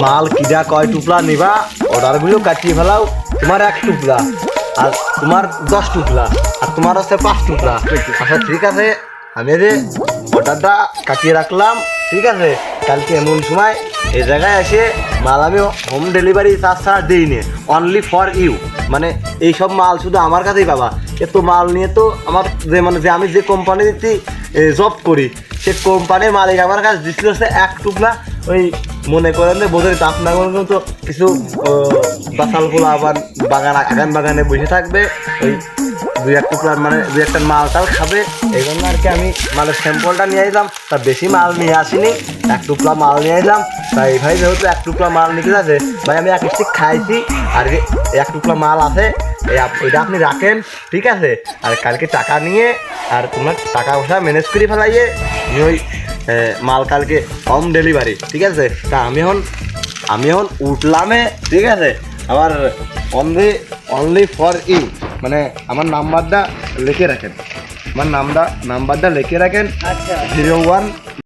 মাল কিরা কয় টুকরা নিবা অর্ডারগুলো কাটিয়ে ফেলাও। তোমার 1 টুকরা আর তোমার 10 টুকরা আর তোমার হচ্ছে 5 টুকরা। আচ্ছা ঠিক আছে, আমি যে অর্ডারটা কাটিয়ে রাখলাম, ঠিক আছে। কালকে এমন সময় এই জায়গায় এসে মাল আমি হোম ডেলিভারি চার্জ ছাড়া দিই নি, অনলি ফর ইউ। মানে এইসব মাল শুধু আমার কাছেই পাবা। এত মাল নিয়ে তো আমার যে আমি যে কোম্পানিতে জব করি সে কোম্পানির মালিক আমার কাছে দিচ্ছিল হচ্ছে 1 টুকরা। ওই মনে করেন যে বোঝাই তো আপনার তো কিছু বাসাল পোলা আবার আগান বাগানে বসে থাকবে, ওই 2-1 টুকরার মানে 2-1টা মাল টাল খাবে। এই জন্য আর কি আমি মালের স্যাম্পলটা নিয়ে এলাম। তা বেশি মাল নিয়ে আসিনি, 1 টুকরা মাল নিয়ে এলাম। তাই ভাই যেহেতু 1 টুকরা মাল নিতে আছে ভাই, আমি 1 স্টিক খাইছি আর 1 টুকরা মাল আছে, এটা আপনি রাখেন, ঠিক আছে। আর কালকে টাকা নিয়ে আর তোমার টাকা পয়সা ম্যানেজ করে ফেলাইয়ে ওই মাল কালকে হোম ডেলিভারি, ঠিক আছে। তা আমি এখন উঠলামে, ঠিক আছে। আমার অনলি ফর ইউ মানে আমার নাম্বারটা লিখে রাখেন, আমার নাম্বারটা লিখে রাখেন। 01